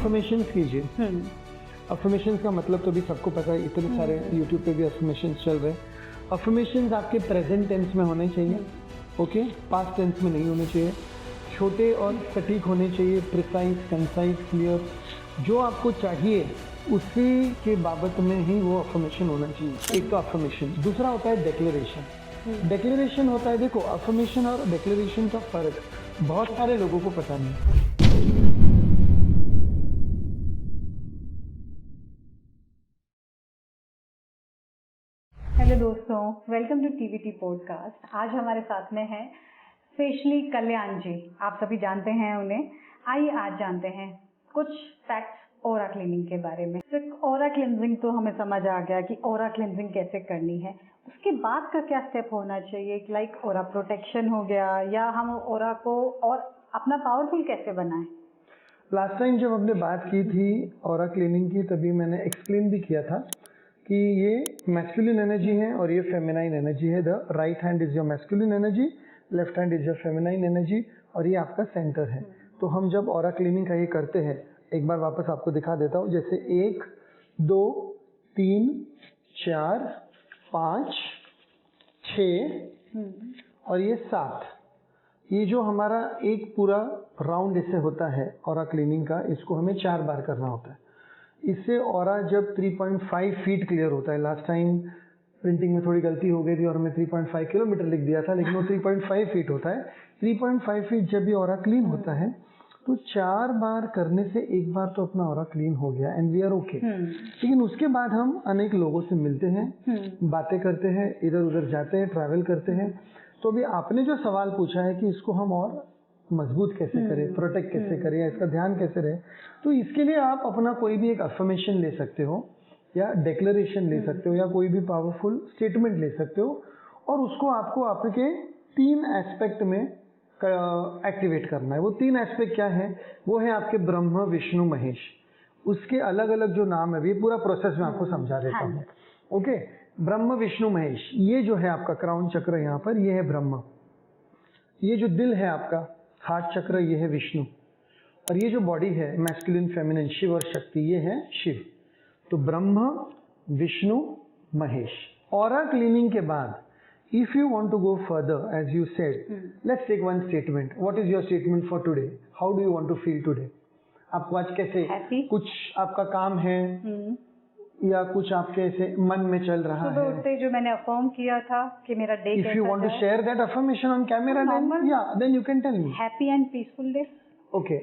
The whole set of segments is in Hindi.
अफर्मेशंस कीजिए। अफर्मेशंस का मतलब तो भी सबको पता है, इतने सारे यूट्यूब पे भी अफर्मेशंस चल रहे हैं। अफर्मेशंस आपके प्रेजेंट टेंस में होने चाहिए, ओके, पास्ट टेंस में नहीं होने चाहिए। छोटे और सटीक होने चाहिए, प्रिसाइज, कंसाइज, क्लियर। जो आपको चाहिए उसी के बाबत में ही वो अफर्मेशन होना चाहिए। एक तो अफर्मेशन, दूसरा होता है डेक्लेरेशन। डेक्लेरेशन होता है, देखो अफर्मेशन और डेक्लेरेशन का फर्क बहुत सारे लोगों को पता नहीं। हेलो दोस्तों, वेलकम टू टीवीटी पॉडकास्ट। आज हमारे साथ में है स्पेशली कल्याण जी। आप सभी जानते हैं उन्हें। आइए आज जानते हैं कुछ फैक्ट्स ऑरा क्लीनिंग के बारे में। सिर्फ ऑरा क्लिनजिंग तो हमें समझ आ गया कि ऑरा क्लिनजिंग कैसे करनी है, उसके बाद का क्या स्टेप होना चाहिए, लाइक ऑरा प्रोटेक्शन हो गया, या हम ऑरा को और अपना पावरफुल कैसे बनाएं। लास्ट टाइम जब हमने बात की थी ऑरा क्लीनिंग की, तभी मैंने एक्सप्लेन भी किया था कि ये मैस्कुलिन एनर्जी है और ये फेमिनाइन एनर्जी है। The right hand is your masculine energy, left hand is your feminine energy, और ये आपका सेंटर है। तो हम जब ऑरा क्लीनिंग का ये करते हैं, एक बार वापस आपको दिखा देता हूँ। जैसे 1 2 3 4 5 6 और ये 7, ये जो हमारा एक पूरा राउंड इससे होता है ऑरा क्लीनिंग का, इसको हमें 4 बार करना होता है। इससे ऑरा जब 3.5 फीट क्लियर होता है। लास्ट टाइम प्रिंटिंग में थोड़ी गलती हो गई थी और मैं 3.5 किलोमीटर लिख दिया था, लेकिन वो 3.5 फीट होता है। 3.5 फीट जब ये ऑरा क्लीन होता है तो 4 बार करने से एक बार तो अपना ऑरा क्लीन हो गया एंड वी आर ओके। लेकिन उसके बाद हम अनेक लोगों से मिलते हैं, बातें करते हैं, इधर उधर जाते हैं, ट्रैवल करते हैं। तो अभी आपने जो सवाल पूछा है कि इसको हम और मजबूत कैसे करें, प्रोटेक्ट कैसे करें, या इसका ध्यान कैसे रहे, तो इसके लिए आप अपना कोई भी एक अफर्मेशन ले सकते हो, या डेक्लेरेशन ले सकते हो, या कोई भी पावरफुल स्टेटमेंट ले सकते हो, और उसको आपको आपके 3 एस्पेक्ट में एक्टिवेट करना है। वो 3 एस्पेक्ट क्या है? वो है आपके ब्रह्म, विष्णु, महेश। उसके अलग अलग जो नाम है, ये पूरा प्रोसेस मैं आपको समझा देता हूँ। ओके, ब्रह्म, विष्णु, महेश, ये जो है आपका क्राउन चक्र यहाँ पर, ये है ब्रह्म। ये जो दिल है आपका, हार्ट चक्र, ये है विष्णु। और ये जो बॉडी है मैस्कुलिन, फेमिनिन, शिव और शक्ति, ये है शिव। तो ब्रह्म, विष्णु, महेश। ऑरा क्लीनिंग के बाद if you want to go further, as you said, let's take one statement. What is your statement for today? How do you want to feel today? आपको आज कैसे, कुछ आपका काम है या कुछ आपके ऐसे मन में चल रहा है? उठते जो मैंने अफर्म किया था कि मेरा day If you want to share that affirmation on camera, then you can tell me. Happy and peaceful day. Okay,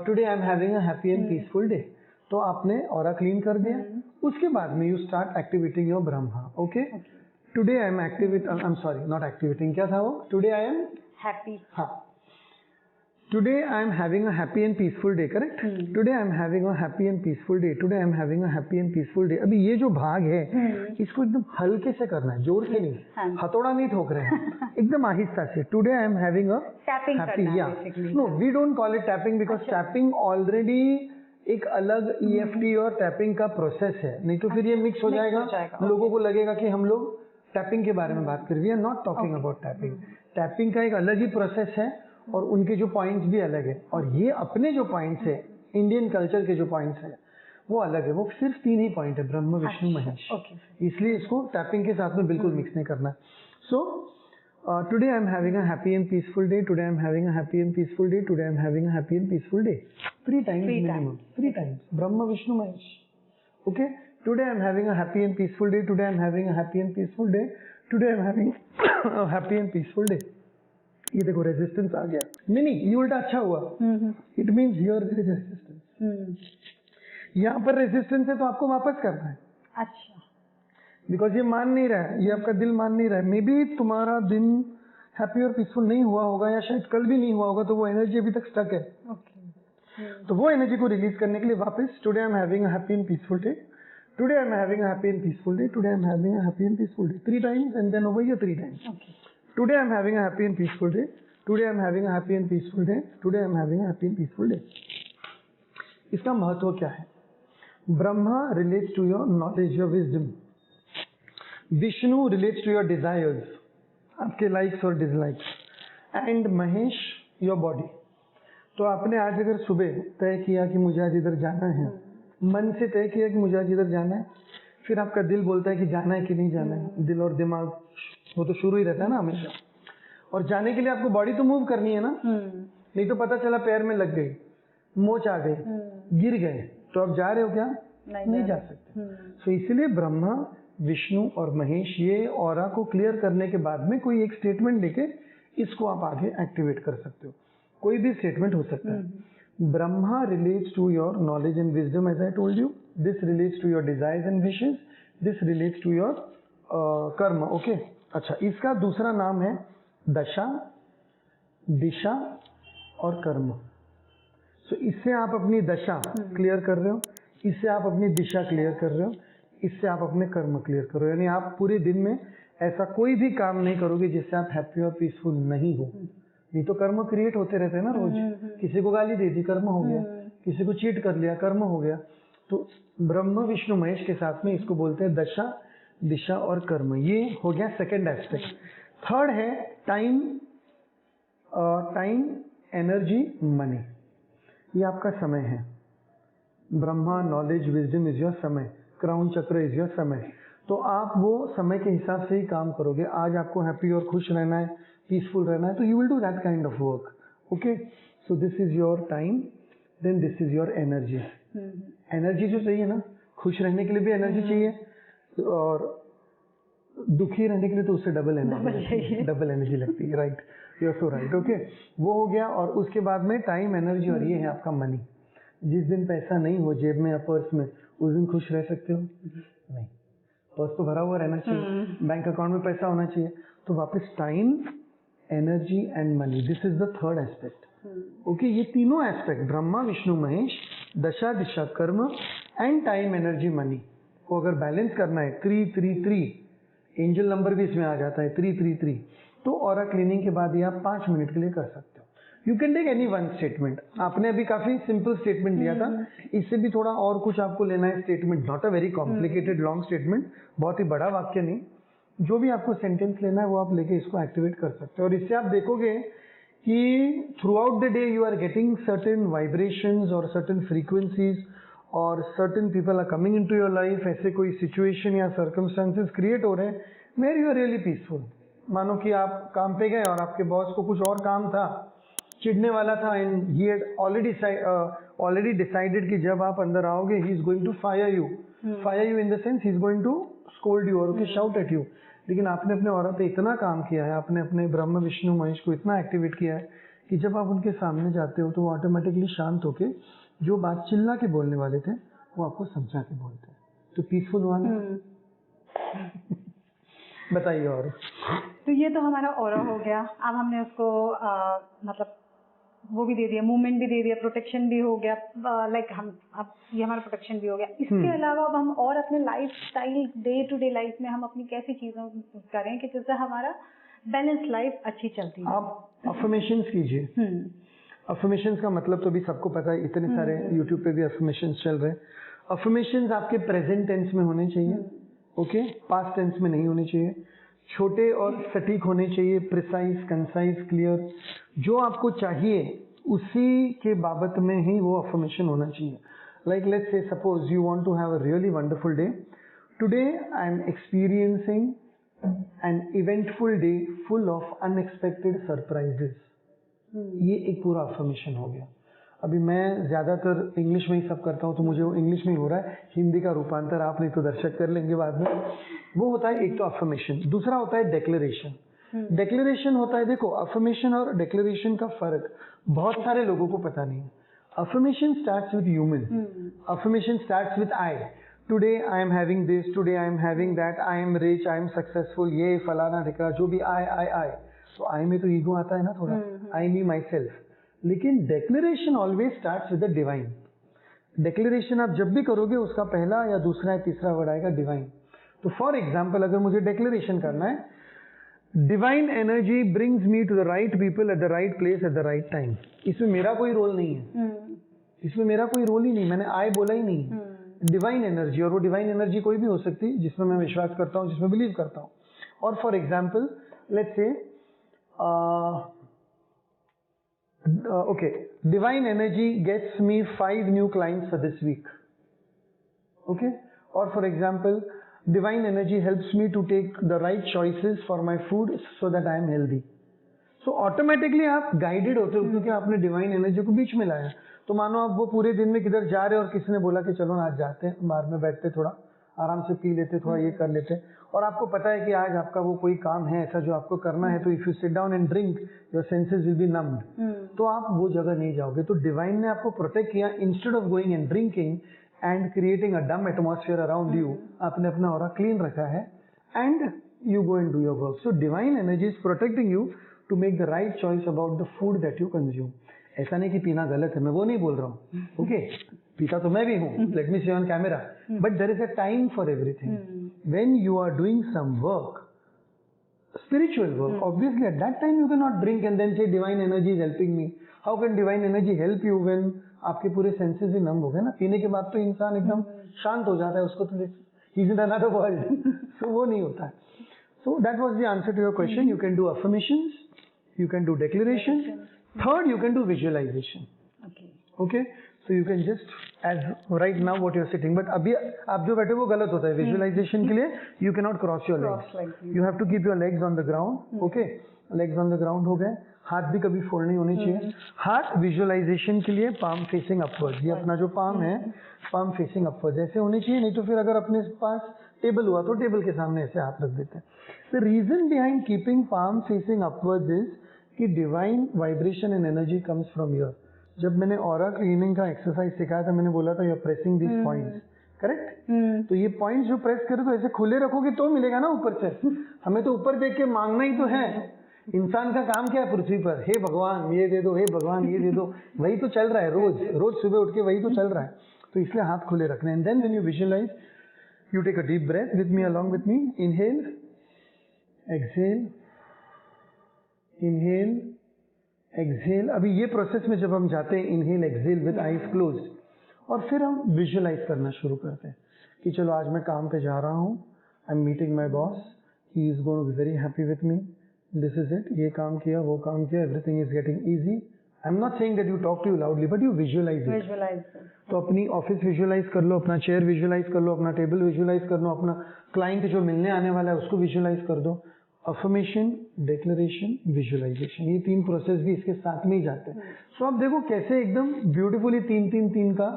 today I am having a happy and peaceful day. तो आपने ऑरा क्लीन कर दिया। उसके बाद में you start activating your Brahma. Okay? Today I am I'm sorry, not activating, क्या था वो? Today I am happy. हाँ, today I am having a happy and peaceful day, correct? Today I am having a happy and peaceful day. Today I am having a happy and peaceful day. अभी ये जो भाग है, इसको एकदम हल्के से करना है, जोर से नहीं, हथौड़ा नहीं ठोक रहे हैं, एकदम आहिस्ता से। Today I am having a happy, no, we don't call it tapping because tapping already एक अलग EFT और टैपिंग का प्रोसेस है, नहीं तो फिर ये मिक्स हो जाएगा। लोगों को लगेगा कि हम लोग टैपिंग के बारे में बात कर रहे हैं। We are not talking about tapping. Tapping का एक अलग ही प्रोसेस है और उनके जो पॉइंट्स भी अलग है, और ये अपने जो पॉइंट्स है, इंडियन कल्चर के जो पॉइंट्स है, वो अलग है। वो सिर्फ 3 ही पॉइंट है, ब्रह्म, विष्णु, महेश। इसलिए इसको टैपिंग के साथ में बिल्कुल मिक्स नहीं करना। So today I am having a happy and peaceful day, today I am having a happy and peaceful day, today I am having a happy and peaceful day. 3 times minimum, 3 times Brahma, Vishnu, Mahesh. Okay, today I am having a happy and peaceful day. Today I am having a happy and peaceful day. Today I am having a happy and peaceful day. ये देखो रेजिस्टेंस आ गया। नहीं, ये उल्टा अच्छा हुआ। It means here there is resistance. यहाँ पर रेजिस्टेंस है तो आपको वापस करना है। अच्छा, बिकॉज ये मान नहीं रहा है, ये आपका दिल मान नहीं रहा है। मे बी तुम्हारा दिन हैप्पी और पीसफुल नहीं हुआ होगा, या शायद कल भी नहीं हुआ होगा, तो वो एनर्जी अभी तक स्टक है। तो वो एनर्जी को रिलीज करने के लिए वापस today I am having a happy and peaceful day, today I am having a happy and peaceful day, today I am having a happy and peaceful day, 3 times, and then over here 3 times. Today I am having a happy and peaceful day, today I am having a happy and peaceful day, today I am having a happy and peaceful day. इसका महत्व क्या है? Brahma relates to your knowledge, your wisdom. Vishnu relates to your desires, आपके likes और dislikes, and Mahesh your body. तो आपने आज अगर सुबह तय किया कि मुझे आज इधर जाना है, मन से तय किया कि मुझे आज इधर जाना है, फिर आपका दिल बोलता है कि जाना है कि नहीं जाना है, दिल और दिमाग वो तो शुरू ही रहता है ना हमेशा। और जाने के लिए आपको बॉडी तो मूव करनी है ना, नहीं तो पता चला पैर में लग गई, मोच आ गई, गिर गए, तो आप जा रहे हो क्या? नहीं जा सकते। तो इसलिए ब्रह्मा, विष्णु और महेश ये ऑरा को क्लियर करने के बाद में कोई एक स्टेटमेंट लेके इसको आप आगे एक्टिवेट कर सकते हो। कोई भी स्टेटमेंट हो सकता है। Brahma relates to your knowledge and wisdom, as I told you. This relates to your desires and wishes. This relates to your karma. Okay, अच्छा, इसका दूसरा नाम है दशा, दिशा और कर्म। सो इससे आप अपनी दशा क्लियर कर रहे हो, इससे आप अपनी दिशा क्लियर कर रहे हो, इससे आप अपने कर्म क्लियर कर रहे हो। यानी आप पूरे दिन में ऐसा कोई भी काम नहीं करोगे जिससे आप हैप्पी और पीसफुल नहीं हो। नहीं तो कर्म क्रिएट होते रहते हैं ना रोज। किसी को गाली दे दी, कर्म हो गया। किसी को चीट कर लिया, कर्म हो गया। तो ब्रह्म, विष्णु, महेश के साथ में इसको बोलते हैं दशा, दिशा और कर्म। ये हो गया सेकंड एस्पेक्ट। थर्ड है टाइम, टाइम, एनर्जी, मनी। ये आपका समय है। Brahma, knowledge, wisdom is your समय। क्राउन चक्र इज योर समय। तो आप वो समय के हिसाब से ही काम करोगे। आज आपको हैप्पी और खुश रहना है, पीसफुल रहना है, तो you will do that kind of work. Okay, so this is your time, then this is your energy. Energy जो चाहिए ना, खुश रहने के लिए भी एनर्जी चाहिए, और दुखी रहने के लिए तो उससे डबल एनर्जी लगती है। Right, you are so right. Okay, वो हो गया। और उसके बाद में टाइम, एनर्जी, और ये है आपका मनी। जिस दिन पैसा नहीं हो जेब में या पर्स में, उस दिन खुश रह सकते हो? नहीं, पर्स तो भरा हुआ रहना चाहिए, बैंक अकाउंट में पैसा होना चाहिए। तो वापस time, energy and money, this is the third aspect. Okay, ये तीनों एस्पेक्ट, ब्रह्मा, विष्णु, महेश, दशा, दिशा, कर्म एंड टाइम, एनर्जी, मनी को अगर बैलेंस करना है, 333 एंजल नंबर भी इसमें आ जाता है, 333, तो ऑरा क्लीनिंग के बाद ये आप 5 मिनट के लिए कर सकते हो। You can take any one statement. आपने अभी काफी सिंपल स्टेटमेंट दिया था, इससे भी थोड़ा और कुछ आपको लेना है statement, not a very complicated long statement, बहुत ही बड़ा वाक्य नहीं। जो भी आपको सेंटेंस लेना है वो आप लेके इसको एक्टिवेट कर सकते हो। और इससे आप देखोगे कि throughout the day you are getting certain vibrations और सर्टेन फ्रीक्वेंसीज, और certain people are coming into your life. ऐसे कोई सिचुएशन या सर्कमस्टांसेस क्रिएट हो रहे हैं where you are really peaceful. मानो कि आप काम पे गए और आपके बॉस को कुछ और काम था, चिढ़ने वाला था, and he had already decided कि जब आप अंदर आओगे he is going to fire you in the sense he is going to scold you और शाउट एट यू। लेकिन आपने अपने ऑरा पे इतना काम किया है, आपने अपने ब्रह्म, विष्णु, महेश को इतना एक्टिवेट किया है कि जब आप उनके सामने जाते हो तो वो ऑटोमेटिकली शांत होके जो बात चिल्ला के बोलने वाले थे वो आपको समझा के बोलते हैं। तो पीसफुल हुआ ना? बताइए। और तो ये तो हमारा ऑरा हो गया। अब हमने उसको मतलब वो भी दे दिया, मूवमेंट भी दे दिया, प्रोटेक्शन भी हो गया, लाइक हम अब ये हमारा प्रोटेक्शन भी हो गया। इसके अलावा अब हम और अपने life style, day to day life में हम अपनी कैसी चीज़ों करें कि जिससे हमारा बैलेंस लाइफ अच्छी चलती है? आप अफर्मेशंस कीजिए। अफर्मेशंस का मतलब तो भी सबको पता है, इतने सारे यूट्यूब पे भी अफर्मेशंस चल रहे हैं। अफर्मेशंस आपके प्रेजेंट टेंस में होने चाहिए, ओके, पास्ट टेंस में नहीं होने चाहिए। छोटे और सटीक होने चाहिए, प्रिसाइज, कंसाइज, क्लियर। जो आपको चाहिए उसी के बाबत में ही वो अफर्मेशन होना चाहिए। Like let's say suppose you want to have a really wonderful day. Today I am experiencing an eventful day full of unexpected surprises. ये एक पूरा अफर्मेशन हो गया। अभी मैं ज़्यादातर इंग्लिश में ही सब करता हूँ तो मुझे वो इंग्लिश में ही हो रहा है। हिंदी का रूपांतर आप नहीं तो दर्शक कर लेंगे बाद में। वो होता है एक तो अफर्मेशन, दूसरा होता है डेक्लेरेशन। डेक्लेरेशन होता है, देखो अफर्मेशन और डेक्लेरेशन का फर्क बहुत सारे लोगों को पता नहीं है। Affirmation starts with human, affirmation starts with I. Today I am having this, today I am having that, I am rich, I am successful, ये फलाना ढिकरा, जो भी आई। तो आई में तो ईगो आता है ना थोड़ा, आई मी माई सेल्फ। लेकिन declaration always starts with the divine. Declaration आप जब भी करोगे उसका पहला या दूसरा या तीसरा वर्ड आएगा डिवाइन। तो फॉर एग्जाम्पल अगर मुझे डेक्लेरेशन करना है, divine energy brings me to the right people at the right place at the right time. इसमें मेरा कोई रोल नहीं है, इसमें मेरा कोई रोल ही नहीं, मैंने आई बोला ही नहीं। डिवाइन एनर्जी, और वो डिवाइन एनर्जी कोई भी हो सकती है जिसमें मैं विश्वास करता हूँ, जिसमें बिलीव करता हूँ। और for example let's say Okay, divine energy gets me 5 new clients for this week. Okay, or for example, divine energy helps me to take the right choices for my food so that I am healthy. So automatically आप guided होते हो क्योंकि आपने divine energy को बीच में लाया। तो मानो आप वो पूरे दिन में किधर जा रहे हो और किसी ने बोला कि चलो ना आज जाते हैं बाहर में बैठते थोड़ा आराम से पी लेते थोड़ा ये कर लेते और आपको पता है कि आज आपका वो कोई काम है ऐसा जो आपको करना है तो if you sit down and drink your senses will be numbed तो आप वो जगह नहीं जाओगे। तो डिवाइन ने आपको प्रोटेक्ट किया instead of going and drinking and creating a डम एटमॉस्फेयर अराउंड यू आपने अपना ऑरा क्लीन रखा है and you go and do your work. So divine energy is protecting you to make the right choice about the food that you consume. ऐसा नहीं कि पीना गलत है, मैं वो नहीं बोल रहा हूँ, ओके पीता तो मैं भी हूँ, let me say on camera, but there is a time for everything. When you are doing some work, spiritual work, obviously at that time you cannot drink and then say divine energy is helping me. How can divine energy help you when आपके पूरे सेंसेस ही नम हो गए ना? पीने के बाद तो इंसान एकदम शांत हो जाता है, उसको तो he's in another world, so वो नहीं होता है। So that was the answer to your question. You can do affirmations, you can do declarations. Third, you can do visualization. Okay. So you can just as right now what you're sitting, but अभी आप जो बैठे वो गलत होता है। Visualization के लिए you cannot cross your legs. You have to keep your legs on the ground. Okay. Legs on the ground हो गए, हाथ भी कभी फोल्ड नहीं होने चाहिए। हाथ विजुअलाइजेशन के लिए पाम फेसिंग अपवर्ड, ये अपना जो पाम है पाम फेसिंग अपवर्ड ऐसे होने चाहिए, नहीं तो फिर अगर अपने पास टेबल हुआ तो टेबल के सामने ऐसे हाथ रख देते हैं। The reason behind keeping palm facing upward is कि divine vibration and energy comes from here. जब मैंने ऑरा क्लीनिंग का एक्सरसाइज सिखाया था मैंने बोला था you are pressing this points, correct? तो ये पॉइंट्स जो प्रेस करे तो ऐसे खुले रखोगे तो मिलेगा ना ऊपर से। हमें तो ऊपर देख के मांगना ही तो है। इंसान का काम क्या है पृथ्वी पर? हे भगवान ये दे दो, हे भगवान ये दे दो, वही तो चल रहा है रोज रोज सुबह उठ के वही तो चल रहा है। तो इसलिए हाथ खुले रखने। And then when you visualise you take a deep breath with me along with me. Inhale, exhale, inhale, exhale. अभी ये प्रोसेस में जब हम जाते हैं inhale exhale with eyes closed और फिर हम विजुअलाइज करना शुरू करते हैं कि चलो आज मैं काम पे जा रहा हूँ, I am meeting my boss, he is going to be very happy with me, this is it, ये काम किया वो काम किया, everything is getting easy. I am not saying that you talk to you loudly but you visualise it. तो अपनी ऑफिस विजुअलाइज कर लो, अपना चेयर विजुअलाइज कर लो, अपना टेबल विजुअलाइज कर लो, अपना क्लाइंट जो मिलने आने वाला है उसको विजुअलाइज कर दो। अफर्मेशन, डिक्लेरेशन, विजुअलाइजेशन, ये तीन प्रोसेस भी इसके साथ में ही जाते हैं। तो आप देखो कैसे एकदम ब्यूटीफुली तीन का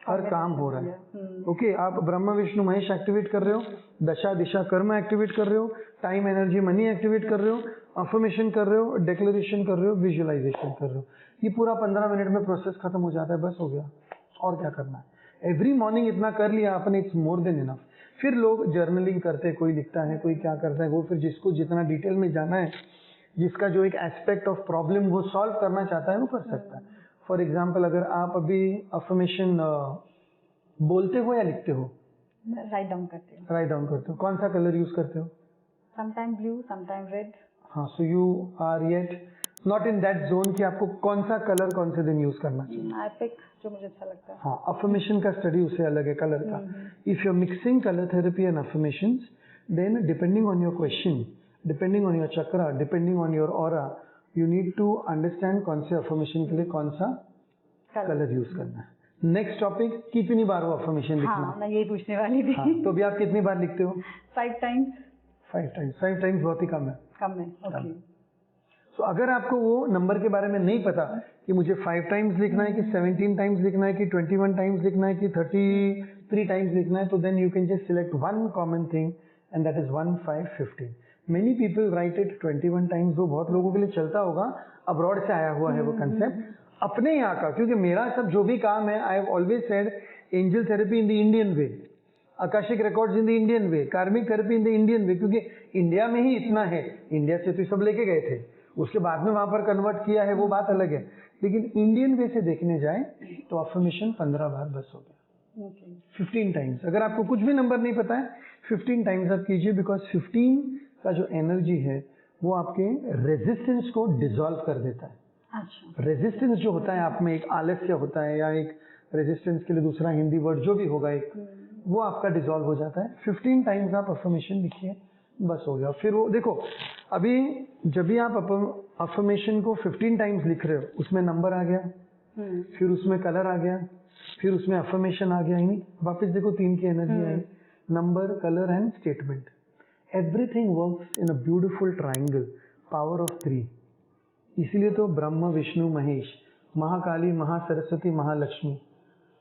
हर काम हो रहा है। ओके, आप ब्रह्मा विष्णु महेश एक्टिवेट कर रहे हो, दशा दिशा कर्म एक्टिवेट कर रहे हो, टाइम एनर्जी मनी एक्टिवेट कर रहे हो, अफर्मेशन कर रहे हो, डिक्लेरेशन कर रहे हो, विजुअलाइजेशन कर रहे हो। ये पूरा 15 मिनट में प्रोसेस खत्म हो जाता है, बस हो गया। और क्या करना है? एवरी मॉर्निंग इतना कर लिया आपने, इट्स मोर देन इनफ। फिर लोग जर्नलिंग करते हैं, कोई लिखता है, कोई क्या करता है, वो फिर जिसको जितना डिटेल में जाना है, जिसका जो एक एस्पेक्ट ऑफ प्रॉब्लम वो सॉल्व करना चाहता है वो कर सकता है। फॉर एग्जाम्पल अगर आप अभी अफर्मेशन बोलते हो या लिखते हो? राइट डाउन करते हो। राइट डाउन करते हो। कौन सा कलर यूज करते हो? Sometime blue, sometime red. हाँ, so you are yet not in that zone कि आपको कौन सा कलर कौन से दिन यूज करना चाहिए। आई पिक जो मुझे अच्छा लगता है। हाँ, अफर्मेशन का स्टडी उससे अलग है कलर का। If you are mixing colour therapy and affirmations, then depending on your question, depending on your chakra, depending on your aura, you need to understand कौन से अफर्मेशन के लिए कौन सा कलर यूज करना है। नेक्स्ट टॉपिक, कितनी बार वो अफर्मेशन लिखना? हाँ, मैं यही पूछने वाली थी। हाँ, तो अभी आप कितनी बार लिखते हो? 5 टाइम्स। 5 टाइम्स। 5 टाइम्स बहुत ही कम है। कम है, ओके। तो अगर आपको वो नंबर के बारे में नहीं पता कि मुझे 5 टाइम्स लिखना है कि 17 टाइम्स लिखना है कि 21 टाइम्स लिखना है कि 33 टाइम्स लिखना है, तो then you can just select one common thing and that is 1, 5, 15। Many people write it 21 times, वो बहुत लोगों के लिए चलता होगा, अब्रॉड से आया हुआ है वो कंसेप्ट। अपने यहाँ का, क्योंकि मेरा सब जो भी काम है, I have always said angel therapy in the Indian way, akashic records in the Indian way, karmic therapy in the Indian way, क्योंकि इंडिया में ही इतना है। इंडिया से तो सब लेके गए थे, उसके बाद में वहां पर कन्वर्ट किया है, वो बात अलग है, लेकिन इंडियन वे से देखने जाए तो अफर्मेशन 15 बार बस हो गया। 15 टाइम्स। अगर आपको कुछ भी नंबर नहीं पता है, 15 टाइम्स आप कीजिए, बिकॉज 15 का जो एनर्जी है वो आपके रेजिस्टेंस को डिसॉल्व कर देता है। अच्छा। रेजिस्टेंस जो होता है आप में, एक आलस्य होता है या एक रेजिस्टेंस के लिए दूसरा हिंदी वर्ड जो भी होगा एक, वो आपका डिसॉल्व हो जाता है। 15 टाइम्स आप अफर्मेशन लिखिए, बस हो गया। फिर वो देखो, अभी जब भी आप अफर्मेशन को 15 टाइम्स लिख रहे हो, उसमें नंबर आ गया, फिर उसमें कलर आ गया, फिर उसमें अफर्मेशन आ गया, ही वापस देखो 3 की energy I, number, colour and statement. Everything works in a beautiful triangle, power of 3। इसीलिए तो ब्रह्मा, विष्णु, महेश, महाकाली, महासरस्वती, महालक्ष्मी,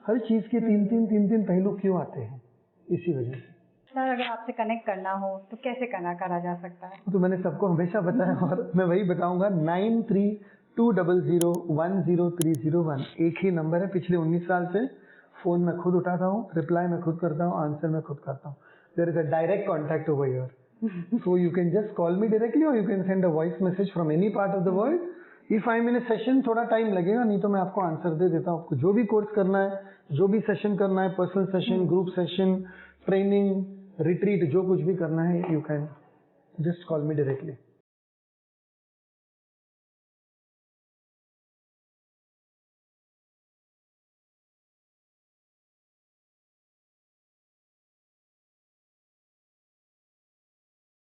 हर चीज के 3-3 पहलू क्यों आते हैं? इसी वजह से। सर, अगर आपसे कनेक्ट करना हो तो कैसे करा जा सकता है? तो मैंने सबको हमेशा बताया और मैं वही बताऊंगा, 9320010301 एक ही नंबर है। पिछले 19 साल से फोन में खुद उठाता हूँ, रिप्लाई में खुद करता हूँ, आंसर में खुद करता हूँ। There is a direct contact over here, so you can just call me directly और you can send a voice message from any part of the world. If I am in session, थोड़ा टाइम लगेगा, नहीं तो मैं आपको आंसर दे देता हूँ। आपको जो भी कोर्स करना है, जो भी सेशन करना है, personal session, group session, training, retreat, जो कुछ भी करना है, you can just call me directly.